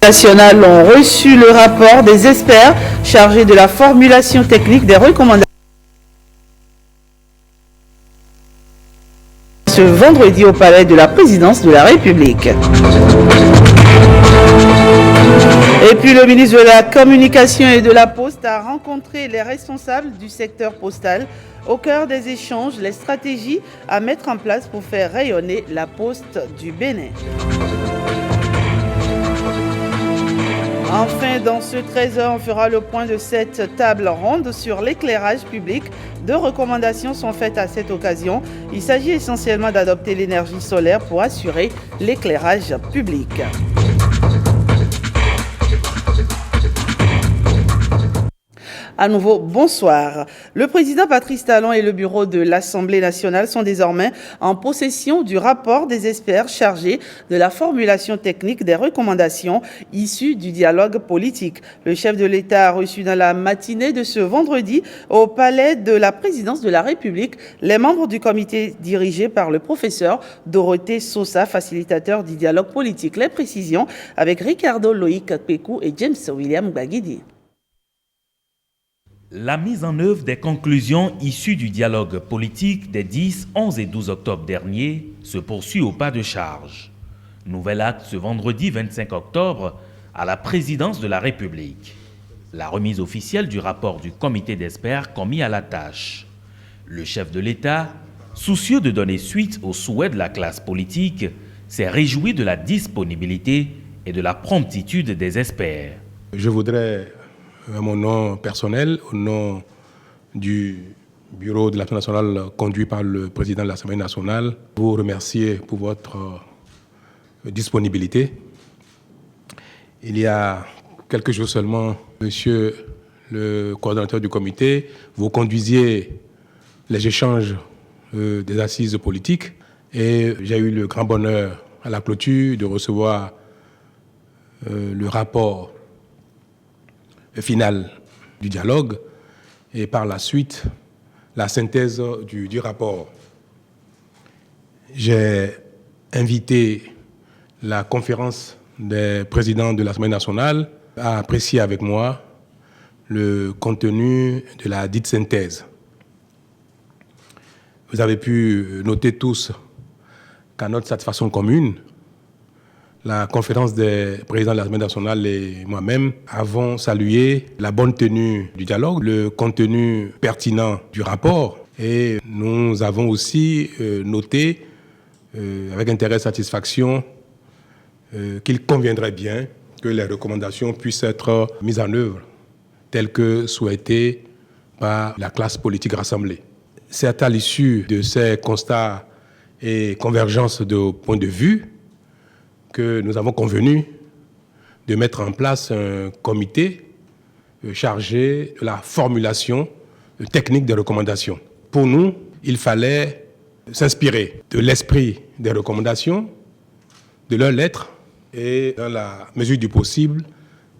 Nationales ont reçu le rapport des experts chargés de la formulation technique des recommandations ce vendredi au palais de la présidence de la République. Et puis le ministre de la Communication et de la Poste a rencontré les responsables du secteur postal au cœur des échanges, les stratégies à mettre en place pour faire rayonner la Poste du Bénin. Enfin, dans ce 13h, on fera le point de cette table ronde sur l'éclairage public. 2 recommandations sont faites à cette occasion. Il s'agit essentiellement d'adopter l'énergie solaire pour assurer l'éclairage public. À nouveau, bonsoir. Le président Patrice Talon et le bureau de l'Assemblée nationale sont désormais en possession du rapport des experts chargés de la formulation technique des recommandations issues du dialogue politique. Le chef de l'État a reçu dans la matinée de ce vendredi au palais de la présidence de la République les membres du comité dirigé par le professeur Dorothée Sosa, facilitateur du dialogue politique. Les précisions avec Ricardo Loïc Pékou et James William Bagidi. La mise en œuvre des conclusions issues du dialogue politique des 10, 11 et 12 octobre dernier se poursuit au pas de charge. Nouvel acte ce vendredi 25 octobre à la présidence de la République. La remise officielle du rapport du comité d'experts commis à la tâche. Le chef de l'État, soucieux de donner suite aux souhaits de la classe politique, s'est réjoui de la disponibilité et de la promptitude des experts. Je voudrais, à mon nom personnel, au nom du bureau de l'Assemblée nationale conduit par le président de l'Assemblée nationale, vous remercier pour votre disponibilité. Il y a quelques jours seulement, monsieur le coordonnateur du comité, vous conduisiez les échanges des assises politiques et j'ai eu le grand bonheur à la clôture de recevoir le rapport final du dialogue et par la suite la synthèse du rapport. J'ai invité la conférence des présidents de l'Assemblée nationale à apprécier avec moi le contenu de la dite synthèse. Vous avez pu noter tous qu'à notre satisfaction commune, la conférence des présidents de l'Assemblée nationale et moi-même avons salué la bonne tenue du dialogue, le contenu pertinent du rapport et nous avons aussi noté avec intérêt et satisfaction qu'il conviendrait bien que les recommandations puissent être mises en œuvre telles que souhaitées par la classe politique rassemblée. C'est à l'issue de ces constats et convergences de points de vue que nous avons convenu de mettre en place un comité chargé de la formulation technique des recommandations. Pour nous, il fallait s'inspirer de l'esprit des recommandations, de leurs lettres et, dans la mesure du possible,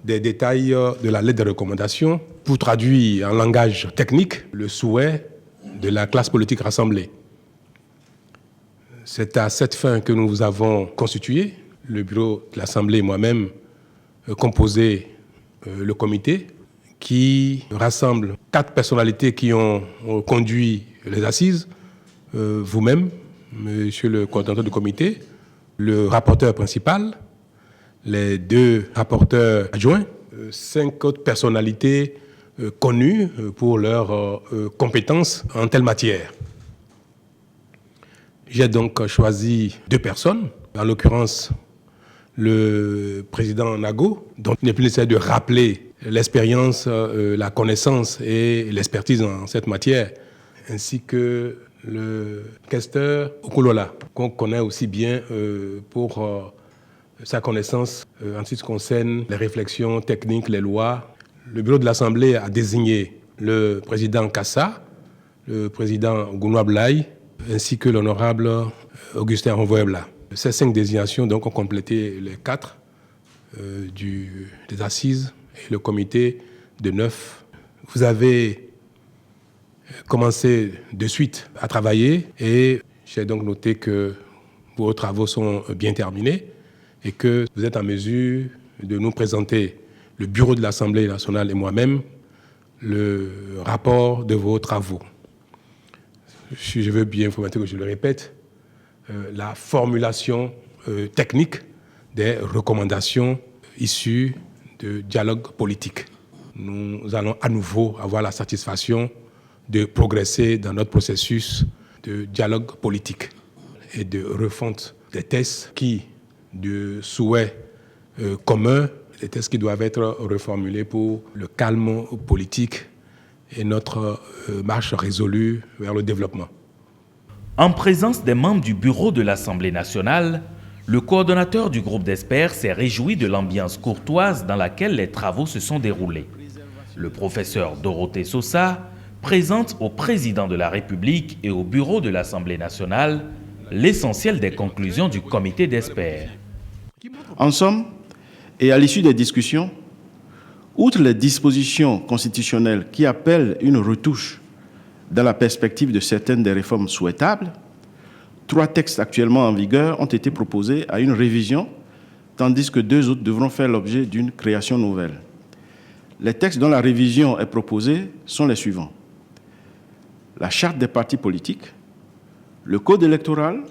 des détails de la lettre de recommandation pour traduire en langage technique le souhait de la classe politique rassemblée. C'est à cette fin que nous avons constitué, le bureau de l'Assemblée et moi-même, composé le comité qui rassemble 4 personnalités qui ont conduit les assises, vous-même, monsieur le coordonnateur du comité, le rapporteur principal, les 2 rapporteurs adjoints, 5 autres personnalités connues pour leurs compétences en telle matière. J'ai donc choisi 2 personnes, en l'occurrence le président Nago, dont il n'est plus nécessaire de rappeler l'expérience, la connaissance et l'expertise en cette matière, ainsi que le questeur Okulola, qu'on connaît aussi bien pour sa connaissance en ce qui concerne les réflexions techniques, les lois. Le bureau de l'Assemblée a désigné le président Kassa, le président Gounoua Blay, ainsi que l'honorable Augustin Renvoyebla. Ces 5 désignations donc, ont complété les 4 des assises et le comité de 9. Vous avez commencé de suite à travailler et j'ai donc noté que vos travaux sont bien terminés et que vous êtes en mesure de nous présenter, le bureau de l'Assemblée nationale et moi-même, le rapport de vos travaux. Je veux bien vous que je le répète, la formulation technique des recommandations issues de dialogue politique. Nous allons à nouveau avoir la satisfaction de progresser dans notre processus de dialogue politique et de refonte des textes qui, de souhaits communs, des textes qui doivent être reformulés pour le calme politique et notre marche résolue vers le développement. En présence des membres du bureau de l'Assemblée nationale, le coordonnateur du groupe d'experts s'est réjoui de l'ambiance courtoise dans laquelle les travaux se sont déroulés. Le professeur Dorothée Sosa présente au président de la République et au bureau de l'Assemblée nationale l'essentiel des conclusions du comité d'experts. En somme, et à l'issue des discussions, outre les dispositions constitutionnelles qui appellent une retouche dans la perspective de certaines des réformes souhaitables, 3 textes actuellement en vigueur ont été proposés à une révision, tandis que 2 autres devront faire l'objet d'une création nouvelle. Les textes dont la révision est proposée sont les suivants. La charte des partis politiques, le code électoral,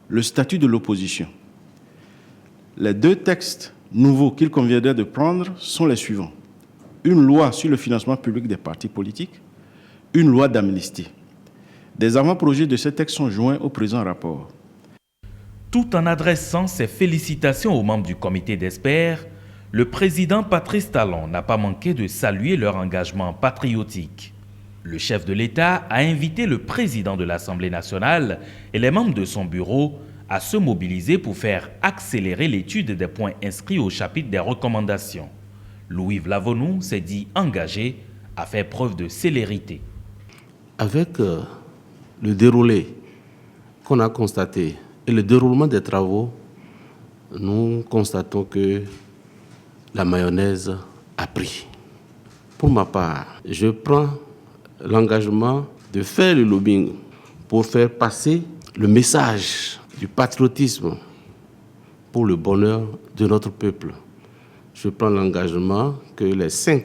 le statut de l'opposition. Les 2 textes nouveaux qu'il conviendrait de prendre sont les suivants. Une loi sur le financement public des partis politiques, une loi d'amnistie. Des avant-projets de ces textes sont joints au présent rapport. Tout en adressant ses félicitations aux membres du comité d'experts, le président Patrice Talon n'a pas manqué de saluer leur engagement patriotique. Le chef de l'État a invité le président de l'Assemblée nationale et les membres de son bureau à se mobiliser pour faire accélérer l'étude des points inscrits au chapitre des recommandations. Louis Vlavonou s'est dit engagé à faire preuve de célérité. Avec le déroulé qu'on a constaté et le déroulement des travaux, nous constatons que la mayonnaise a pris. Pour ma part, je prends l'engagement de faire le lobbying pour faire passer le message du patriotisme pour le bonheur de notre peuple. Je prends l'engagement que les 5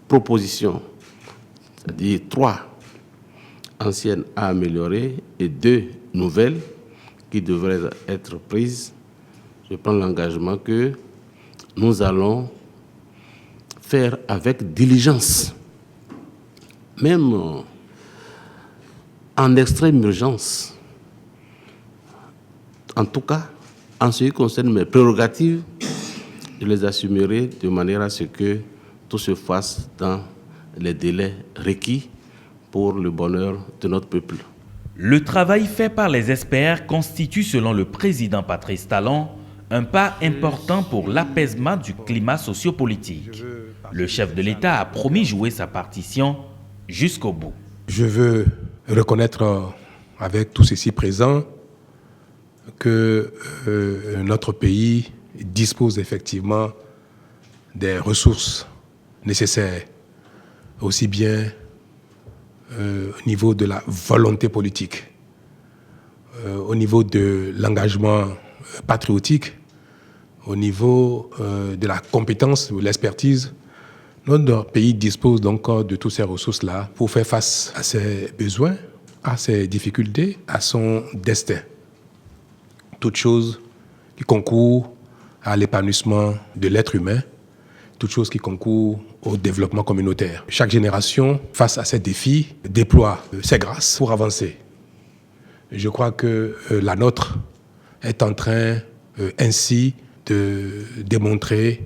propositions, c'est-à-dire 3 anciennes à améliorer et 2 nouvelles qui devraient être prises, je prends l'engagement que nous allons faire avec diligence, même en extrême urgence. En tout cas, en ce qui concerne mes prérogatives, je les assumerai de manière à ce que tout se fasse dans les délais requis pour le bonheur de notre peuple. Le travail fait par les experts constitue, selon le président Patrice Talon, un pas important pour l'apaisement du climat sociopolitique. Le chef de l'État a promis jouer sa partition jusqu'au bout. Je veux reconnaître avec tous ici présents que notre pays dispose effectivement des ressources nécessaires, aussi bien au niveau de la volonté politique, au niveau de l'engagement patriotique, au niveau de la compétence, de l'expertise. Notre pays dispose donc de toutes ces ressources-là pour faire face à ses besoins, à ses difficultés, à son destin. Toute chose qui concourt à l'épanouissement de l'être humain, toute chose qui concourt au développement communautaire. Chaque génération, face à ces défis, déploie ses grâces pour avancer. Je crois que la nôtre est en train ainsi de démontrer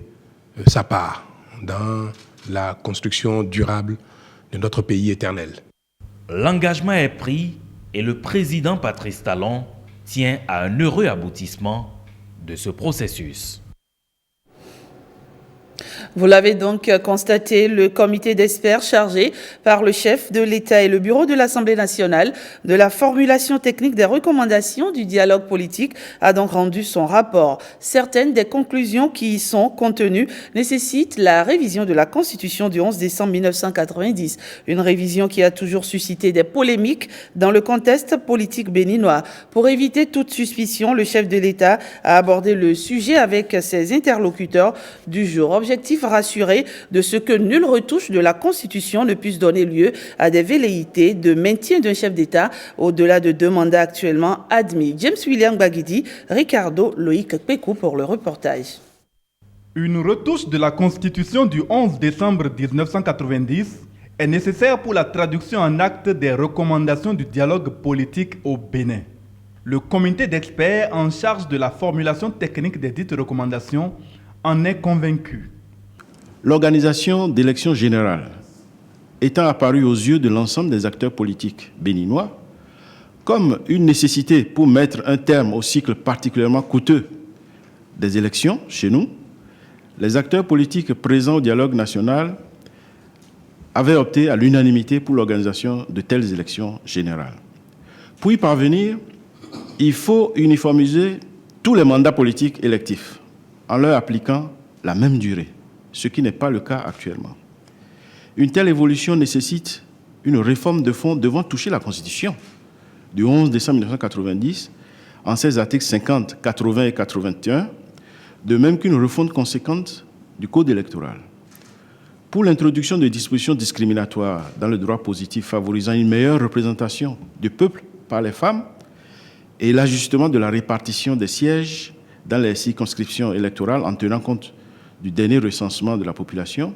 sa part dans la construction durable de notre pays éternel. L'engagement est pris et le président Patrice Talon tient à un heureux aboutissement de ce processus. Vous l'avez donc constaté, le comité d'experts chargé par le chef de l'État et le bureau de l'Assemblée nationale de la formulation technique des recommandations du dialogue politique a donc rendu son rapport. Certaines des conclusions qui y sont contenues nécessitent la révision de la Constitution du 11 décembre 1990, une révision qui a toujours suscité des polémiques dans le contexte politique béninois. Pour éviter toute suspicion, le chef de l'État a abordé le sujet avec ses interlocuteurs du jour. Objectif rassuré de ce que nulle retouche de la Constitution ne puisse donner lieu à des velléités de maintien d'un chef d'État au-delà de 2 mandats actuellement admis. James William Baguidi, Ricardo Loïc Pécou pour le reportage. Une retouche de la Constitution du 11 décembre 1990 est nécessaire pour la traduction en actes des recommandations du dialogue politique au Bénin. Le comité d'experts en charge de la formulation technique des dites recommandations en est convaincu. L'organisation d'élections générales étant apparue aux yeux de l'ensemble des acteurs politiques béninois comme une nécessité pour mettre un terme au cycle particulièrement coûteux des élections chez nous, les acteurs politiques présents au dialogue national avaient opté à l'unanimité pour l'organisation de telles élections générales. Pour y parvenir, il faut uniformiser tous les mandats politiques électifs en leur appliquant la même durée, ce qui n'est pas le cas actuellement. Une telle évolution nécessite une réforme de fond devant toucher la Constitution du 11 décembre 1990 en ses articles 50, 80 et 81, de même qu'une refonte conséquente du Code électoral. Pour l'introduction de dispositions discriminatoires dans le droit positif favorisant une meilleure représentation du peuple par les femmes et l'ajustement de la répartition des sièges dans les circonscriptions électorales en tenant compte du dernier recensement de la population,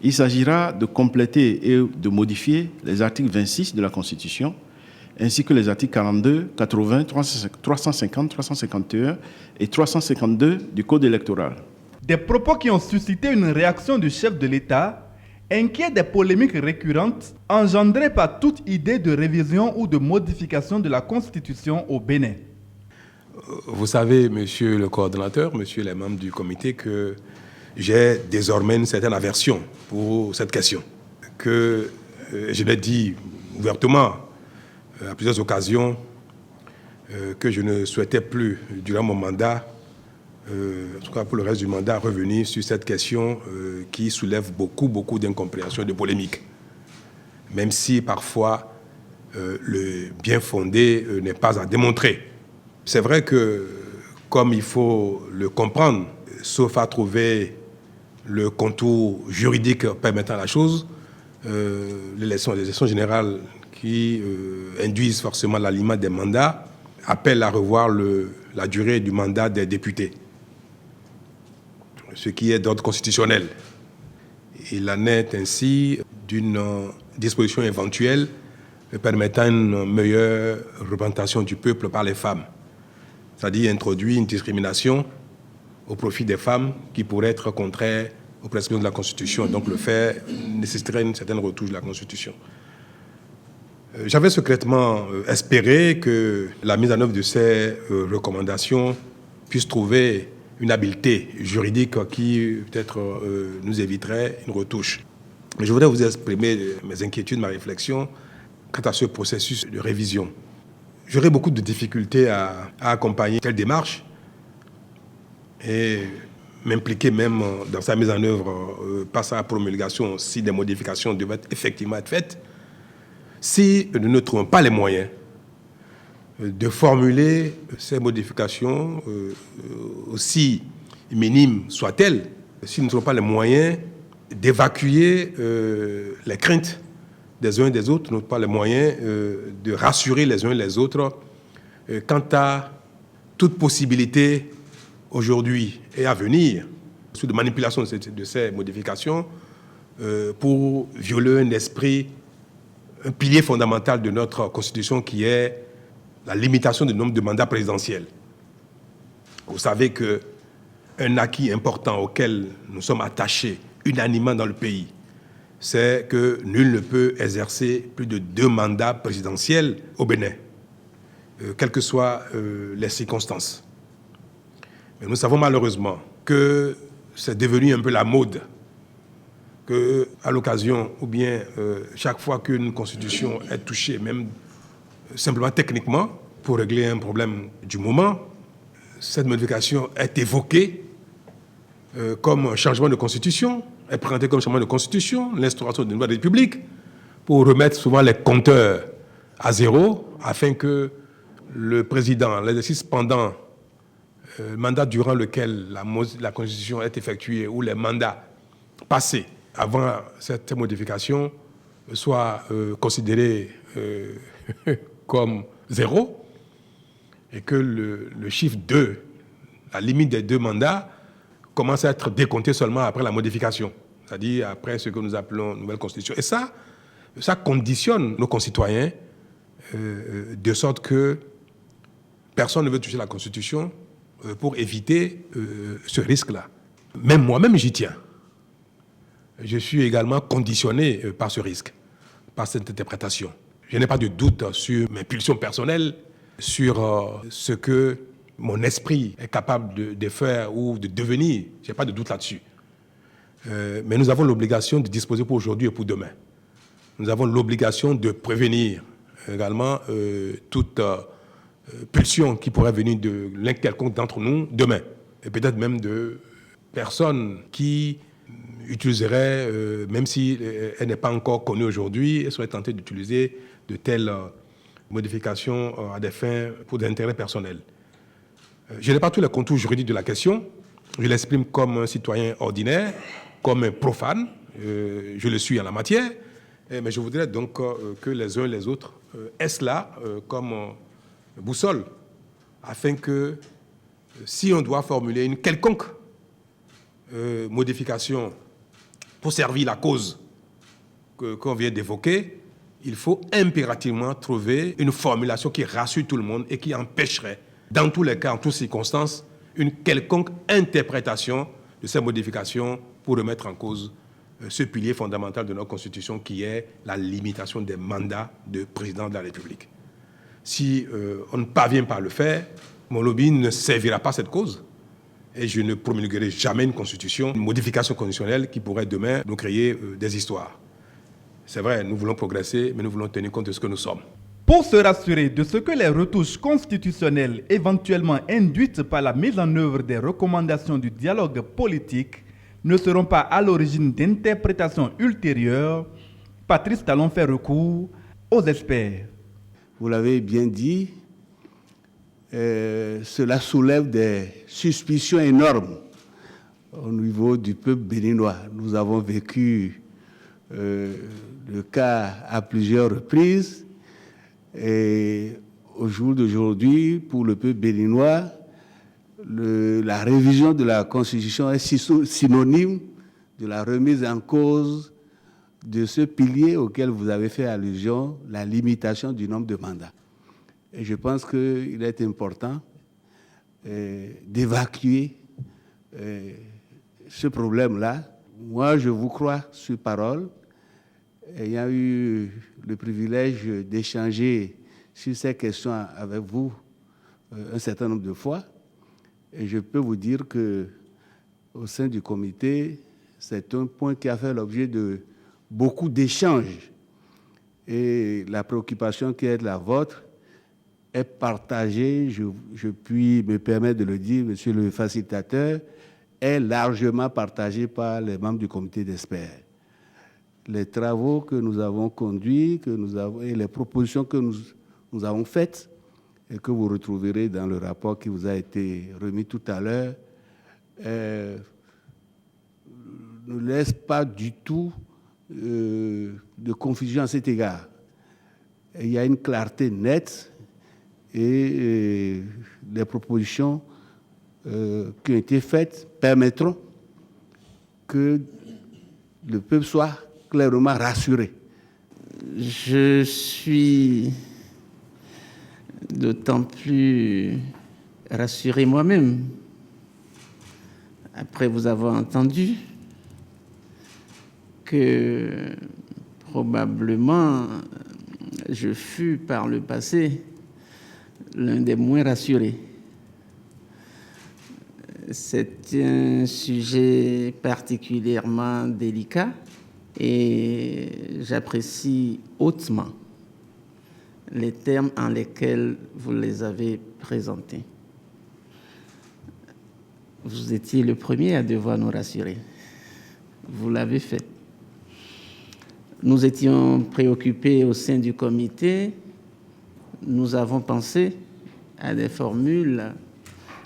il s'agira de compléter et de modifier les articles 26 de la Constitution ainsi que les articles 42, 80, 350, 351 et 352 du Code électoral. Des propos qui ont suscité une réaction du chef de l'État, inquiet des polémiques récurrentes engendrées par toute idée de révision ou de modification de la Constitution au Bénin. Vous savez, monsieur le coordonnateur, monsieur les membres du comité, que j'ai désormais une certaine aversion pour cette question. Que je l'ai dit ouvertement à plusieurs occasions, que je ne souhaitais plus, durant mon mandat, en tout cas pour le reste du mandat, revenir sur cette question qui soulève beaucoup d'incompréhension et de polémiques. Même si parfois le bien fondé n'est pas à démontrer. C'est vrai que, comme il faut le comprendre, sauf à trouver le contour juridique permettant la chose, les élections générales qui induisent forcément l'alignement des mandats appellent à revoir la durée du mandat des députés, ce qui est d'ordre constitutionnel. Il en est ainsi d'une disposition éventuelle permettant une meilleure représentation du peuple par les femmes, c'est-à-dire introduire une discrimination au profit des femmes qui pourrait être contraire aux prescriptions de la Constitution. Donc le fait nécessiterait une certaine retouche de la Constitution. J'avais secrètement espéré que la mise en œuvre de ces recommandations puisse trouver une habileté juridique qui peut-être nous éviterait une retouche. Mais je voudrais vous exprimer mes inquiétudes, ma réflexion quant à ce processus de révision. J'aurais beaucoup de difficultés à accompagner telle démarche et m'impliquer même dans sa mise en œuvre par sa promulgation si des modifications devaient effectivement être faites, si nous ne trouvons pas les moyens de formuler ces modifications, aussi minimes soient-elles, si nous ne trouvons pas les moyens d'évacuer les craintes des uns et des autres, nous n'avons pas les moyens de rassurer les uns et les autres quant à toute possibilité aujourd'hui et à venir sous de manipulation de ces modifications pour violer un esprit, un pilier fondamental de notre Constitution qui est la limitation du nombre de mandats présidentiels. Vous savez qu'un acquis important auquel nous sommes attachés unanimement dans le pays, c'est que nul ne peut exercer plus de 2 mandats présidentiels au Bénin, quelles que soient les circonstances. Mais nous savons malheureusement que c'est devenu un peu la mode qu'à l'occasion ou bien chaque fois qu'une constitution est touchée, même simplement techniquement, pour régler un problème du moment, cette modification est évoquée comme un changement de constitution, est présentée comme changement de constitution, l'instauration d'une nouvelle république, pour remettre souvent les compteurs à zéro, afin que le président, l'exercice pendant le mandat durant lequel la constitution est effectuée, ou les mandats passés avant cette modification, soient considérés comme zéro, et que le chiffre 2, la limite des 2 mandats, commence à être décompté seulement après la modification, c'est-à-dire après ce que nous appelons nouvelle constitution. Et ça conditionne nos concitoyens de sorte que personne ne veut toucher la constitution pour éviter ce risque-là. Même moi-même, j'y tiens. Je suis également conditionné par ce risque, par cette interprétation. Je n'ai pas de doute sur mes pulsions personnelles, sur ce que mon esprit est capable de faire ou de devenir. Je n'ai pas de doute là-dessus. Mais nous avons l'obligation de disposer pour aujourd'hui et pour demain. Nous avons l'obligation de prévenir également toute pulsion qui pourrait venir de l'un quelconque d'entre nous demain. Et peut-être même de personnes qui utiliseraient, même si elle n'est pas encore connue aujourd'hui, elles seraient tentées d'utiliser de telles modifications à des fins pour des intérêts personnels. Je n'ai pas tous les contours juridiques de la question. Je l'exprime comme un citoyen ordinaire, comme un profane. Je le suis en la matière. Mais je voudrais donc que les uns et les autres aient cela comme boussole, afin que si on doit formuler une quelconque modification pour servir la cause qu'on vient d'évoquer, il faut impérativement trouver une formulation qui rassure tout le monde et qui empêcherait, dans tous les cas, en toutes circonstances, une quelconque interprétation de ces modifications pour remettre en cause ce pilier fondamental de notre Constitution qui est la limitation des mandats de président de la République. Si on ne parvient pas à le faire, mon lobby ne servira pas cette cause et je ne promulguerai jamais une constitution, une modification constitutionnelle qui pourrait demain nous créer des histoires. C'est vrai, nous voulons progresser, mais nous voulons tenir compte de ce que nous sommes. Pour se rassurer de ce que les retouches constitutionnelles éventuellement induites par la mise en œuvre des recommandations du dialogue politique ne seront pas à l'origine d'interprétations ultérieures, Patrice Talon fait recours aux experts. Vous l'avez bien dit, cela soulève des suspicions énormes au niveau du peuple béninois. Nous avons vécu le cas à plusieurs reprises et au jour d'aujourd'hui, pour le peuple béninois, la révision de la Constitution est synonyme de la remise en cause de ce pilier auquel vous avez fait allusion, la limitation du nombre de mandats. Et je pense qu'il est important d'évacuer ce problème-là. Moi, je vous crois sur parole, ayant eu le privilège d'échanger sur ces questions avec vous un certain nombre de fois. Et je peux vous dire qu'au sein du comité, c'est un point qui a fait l'objet de beaucoup d'échanges. Et la préoccupation qui est la vôtre est partagée, je puis me permettre de le dire, monsieur le facilitateur, est largement partagée par les membres du comité d'experts. Les travaux que nous avons conduits et les propositions que nous avons faites et que vous retrouverez dans le rapport qui vous a été remis tout à l'heure, ne laissent pas du tout de confusion à cet égard. Et il y a une clarté nette et les propositions qui ont été faites permettront que le peuple soit clairement rassuré. Je suis d'autant plus rassuré moi-même après vous avoir entendu que probablement je fus par le passé l'un des moins rassurés. C'est un sujet particulièrement délicat et j'apprécie hautement les termes en lesquels vous les avez présentés. Vous étiez le premier à devoir nous rassurer. Vous l'avez fait. Nous étions préoccupés au sein du comité. Nous avons pensé à des formules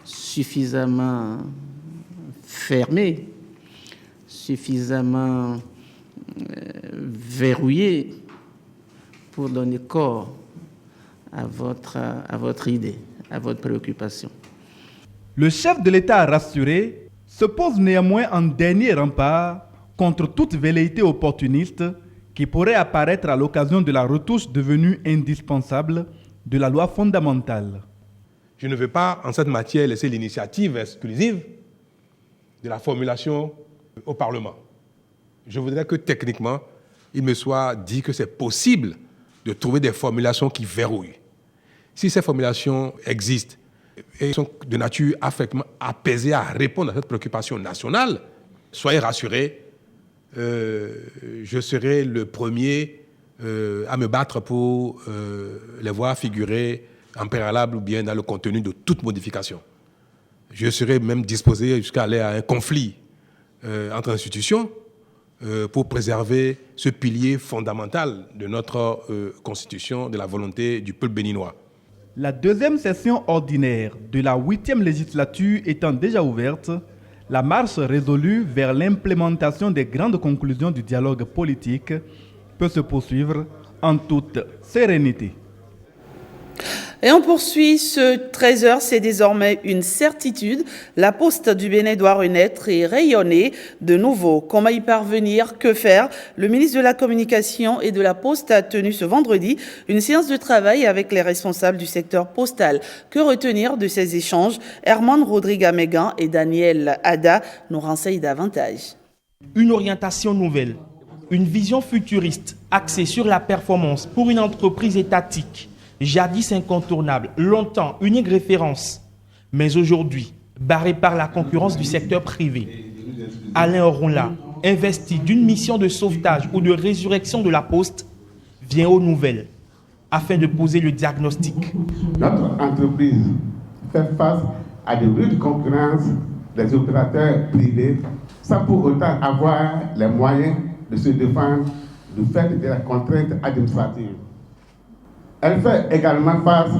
suffisamment fermées, suffisamment verrouillées pour donner corps à votre idée, à votre préoccupation. Le chef de l'État rassuré se pose néanmoins en dernier rempart contre toute velléité opportuniste qui pourrait apparaître à l'occasion de la retouche devenue indispensable de la loi fondamentale. Je ne veux pas, en cette matière, laisser l'initiative exclusive de la formulation au Parlement. Je voudrais que techniquement, il me soit dit que c'est possible de trouver des formulations qui verrouillent. Si ces formulations existent et sont de nature apaisée à répondre à cette préoccupation nationale, soyez rassurés, je serai le premier à me battre pour les voir figurer en préalable ou bien dans le contenu de toute modification. Je serai même disposé jusqu'à aller à un conflit entre institutions pour préserver ce pilier fondamental de notre constitution, de la volonté du peuple béninois. La deuxième session ordinaire de la 8e législature étant déjà ouverte, la marche résolue vers l'implémentation des grandes conclusions du dialogue politique peut se poursuivre en toute sérénité. Et on poursuit ce 13h, c'est désormais une certitude. La Poste du Bénin doit renaître et rayonner de nouveau. Comment y parvenir? Que faire? Le ministre de la Communication et de la Poste a tenu ce vendredi une séance de travail avec les responsables du secteur postal. Que retenir de ces échanges? Herman Rodrigue-Amégan et Daniel Ada nous renseignent davantage. Une orientation nouvelle, une vision futuriste axée sur la performance pour une entreprise étatique. Jadis incontournable, longtemps unique référence, mais aujourd'hui barré par la concurrence du secteur privé. Alain Oronla, investi d'une mission de sauvetage ou de résurrection de la Poste, vient aux nouvelles afin de poser le diagnostic. Notre entreprise fait face à de rudes concurrences des opérateurs privés sans pour autant avoir les moyens de se défendre du fait de la contrainte administrative. Elle fait également face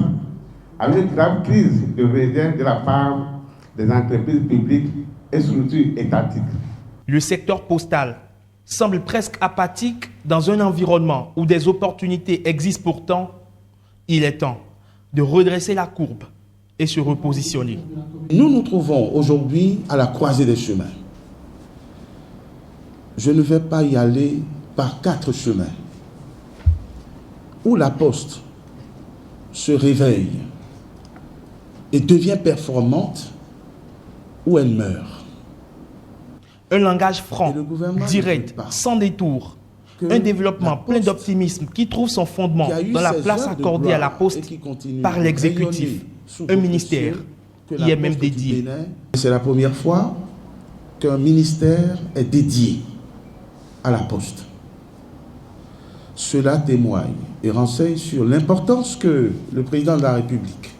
à une grave crise de revient de la part des entreprises publiques et structures étatiques. Le secteur postal semble presque apathique dans un environnement où des opportunités existent pourtant. Il est temps de redresser la courbe et se repositionner. Nous nous trouvons aujourd'hui à la croisée des chemins. Je ne vais pas y aller par 4 chemins. Où la Poste se réveille et devient performante, où elle meurt. Un langage franc, direct, sans détour. Un développement plein d'optimisme qui trouve son fondement dans la place accordée à la Poste par l'exécutif, un ministère qui est même dédié. C'est la première fois qu'un ministère est dédié à la Poste. Cela témoigne et renseigne sur l'importance que le président de la République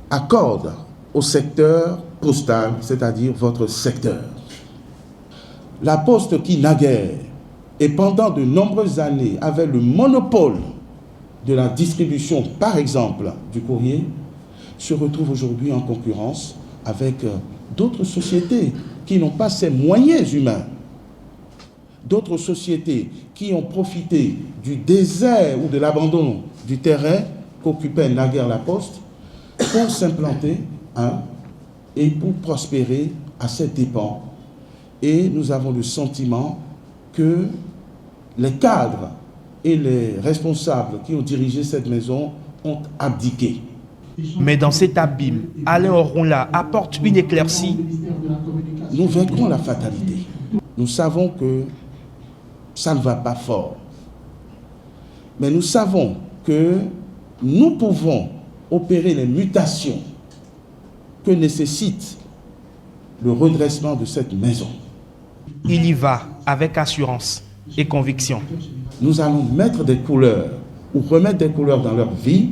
accorde au secteur postal, c'est-à-dire votre secteur. La Poste qui naguère et pendant de nombreuses années avait le monopole de la distribution, par exemple, du courrier, se retrouve aujourd'hui en concurrence avec d'autres sociétés qui n'ont pas ces moyens humains. D'autres sociétés qui ont profité du désert ou de l'abandon du terrain qu'occupait naguère la Poste pour s'implanter et pour prospérer à ses dépens. Et nous avons le sentiment que les cadres et les responsables qui ont dirigé cette maison ont abdiqué. Mais dans cet abîme, Alain Oronla apporte une éclaircie. Nous vaincrons la fatalité. Nous savons que ça ne va pas fort. Mais nous savons que nous pouvons opérer les mutations que nécessite le redressement de cette maison. Il y va avec assurance et conviction. Nous allons mettre des couleurs ou remettre des couleurs dans leur vie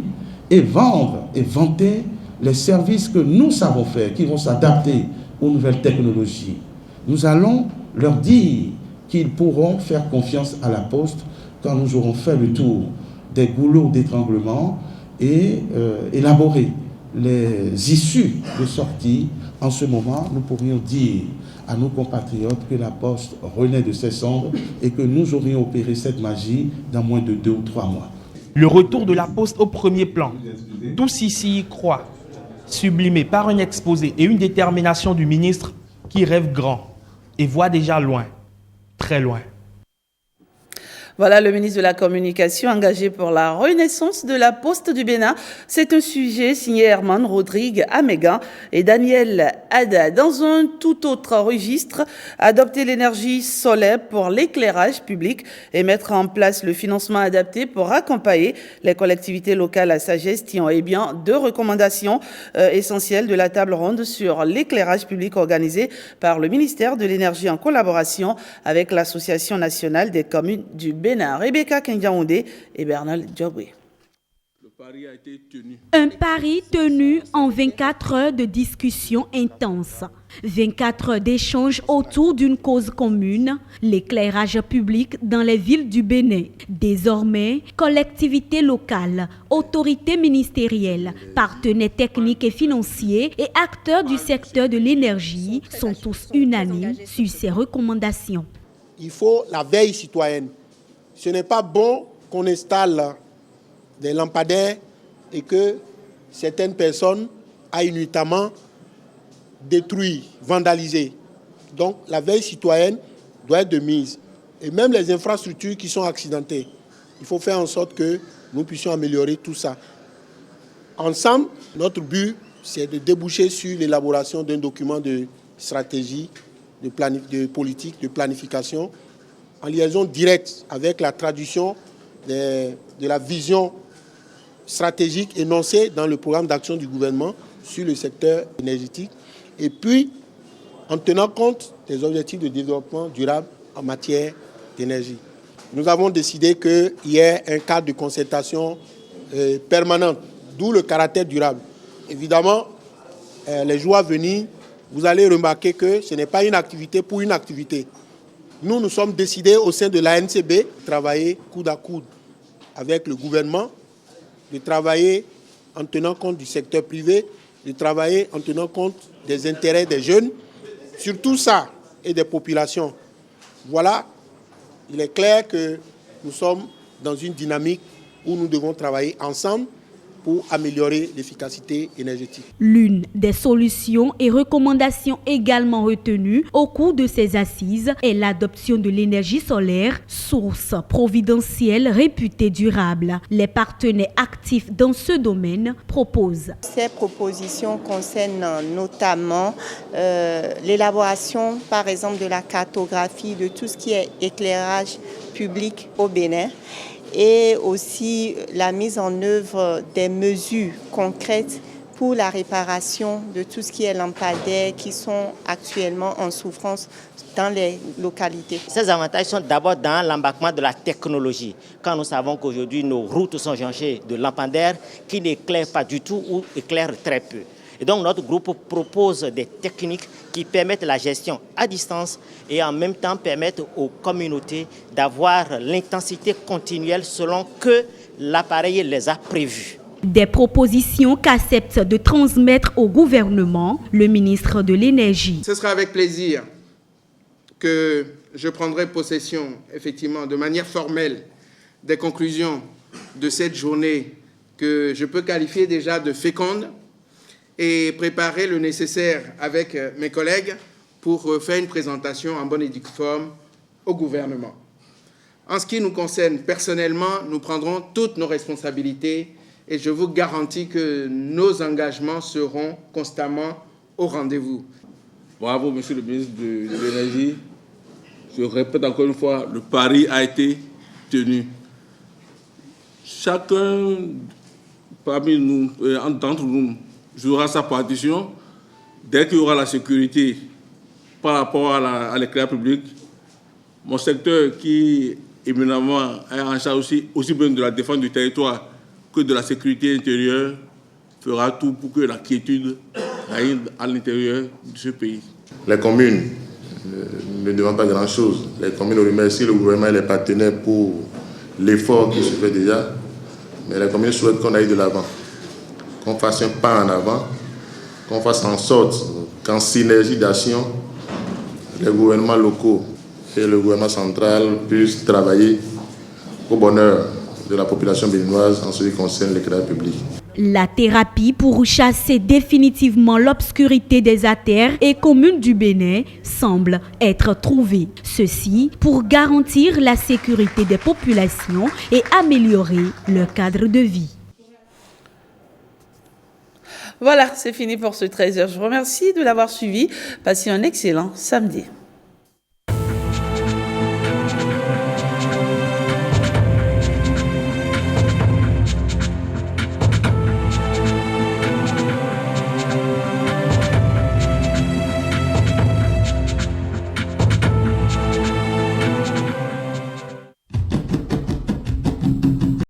et vendre et vanter les services que nous savons faire, qui vont s'adapter aux nouvelles technologies. Nous allons leur dire qu'ils pourront faire confiance à la Poste quand nous aurons fait le tour des goulots d'étranglement et élaborer les issues de sortie. En ce moment, nous pourrions dire à nos compatriotes que la Poste renaît de ses cendres et que nous aurions opéré cette magie dans moins de 2 ou 3 mois. Le retour de la Poste au premier plan, tous ici y croient, sublimé par un exposé et une détermination du ministre qui rêve grand et voit déjà loin, très loin. Voilà le ministre de la Communication engagé pour la renaissance de la Poste du Bénin. C'est un sujet signé Herman Rodrigue Amégan et Daniel Ada. Dans un tout autre registre, adopter l'énergie solaire pour l'éclairage public et mettre en place le financement adapté pour accompagner les collectivités locales à sa gestion. Eh bien, 2 recommandations essentielles de la table ronde sur l'éclairage public organisée par le ministère de l'Énergie en collaboration avec l'Association nationale des communes du Bénin. Rebecca Kendiaoundé et Bernal Dioboué. Un pari tenu en 24 heures de discussion intense, 24 heures d'échanges autour d'une cause commune, l'éclairage public dans les villes du Bénin. Désormais, collectivités locales, autorités ministérielles, partenaires techniques et financiers et acteurs du secteur de l'énergie sont tous unanimes sur ces recommandations. Il faut la veille citoyenne. Ce n'est pas bon qu'on installe des lampadaires et que certaines personnes aillent nuitamment détruire, vandaliser. Donc la veille citoyenne doit être de mise. Et même les infrastructures qui sont accidentées, il faut faire en sorte que nous puissions améliorer tout ça. Ensemble, notre but, c'est de déboucher sur l'élaboration d'un document de stratégie, de politique, de planification, en liaison directe avec la traduction de la vision stratégique énoncée dans le programme d'action du gouvernement sur le secteur énergétique, et puis en tenant compte des objectifs de développement durable en matière d'énergie. Nous avons décidé qu'il y ait un cadre de concertation permanent, d'où le caractère durable. Évidemment, les jours à venir, vous allez remarquer que ce n'est pas une activité pour une activité. Nous sommes décidés au sein de l'ANCB de travailler coude à coude avec le gouvernement, de travailler en tenant compte du secteur privé, de travailler en tenant compte des intérêts des jeunes, sur tout ça, et des populations. Voilà, il est clair que nous sommes dans une dynamique où nous devons travailler ensemble pour améliorer l'efficacité énergétique. L'une des solutions et recommandations également retenues au cours de ces assises est l'adoption de l'énergie solaire, source providentielle réputée durable. Les partenaires actifs dans ce domaine proposent. Ces propositions concernent notamment l'élaboration, par exemple, de la cartographie de tout ce qui est éclairage public au Bénin, et aussi la mise en œuvre des mesures concrètes pour la réparation de tout ce qui est lampadaires qui sont actuellement en souffrance dans les localités. Ces avantages sont d'abord dans l'embarquement de la technologie. Quand nous savons qu'aujourd'hui nos routes sont jonchées de lampadaires qui n'éclairent pas du tout ou éclairent très peu. Et donc notre groupe propose des techniques qui permettent la gestion à distance et en même temps permettent aux communautés d'avoir l'intensité continuelle selon que l'appareil les a prévues. Des propositions qu'accepte de transmettre au gouvernement le ministre de l'Énergie. Ce sera avec plaisir que je prendrai possession, effectivement, de manière formelle, des conclusions de cette journée que je peux qualifier déjà de féconde, et préparer le nécessaire avec mes collègues pour faire une présentation en bonne et due forme au gouvernement. En ce qui nous concerne personnellement, nous prendrons toutes nos responsabilités et je vous garantis que nos engagements seront constamment au rendez-vous. Bravo, monsieur le ministre de l'Énergie. Je répète encore une fois, le pari a été tenu. Chacun parmi nous, d'entre nous, jouera sa partition. Dès qu'il y aura la sécurité par rapport à l'éclairage public. Mon secteur qui éminemment est en charge aussi bien de la défense du territoire que de la sécurité intérieure fera tout pour que la quiétude aille à l'intérieur de ce pays. Les communes ne demandent pas grand-chose. Les communes remercient le gouvernement et les partenaires pour l'effort qui se fait déjà. Mais les communes souhaitent qu'on aille de l'avant, qu'on fasse un pas en avant, qu'on fasse en sorte qu'en synergie d'action, les gouvernements locaux et le gouvernement central puissent travailler au bonheur de la population béninoise en ce qui concerne l'éclairage public. La thérapie pour chasser définitivement l'obscurité des artères et communes du Bénin semble être trouvée. Ceci pour garantir la sécurité des populations et améliorer leur cadre de vie. Voilà, c'est fini pour ce 13h. Je vous remercie de l'avoir suivi. Passez un excellent samedi.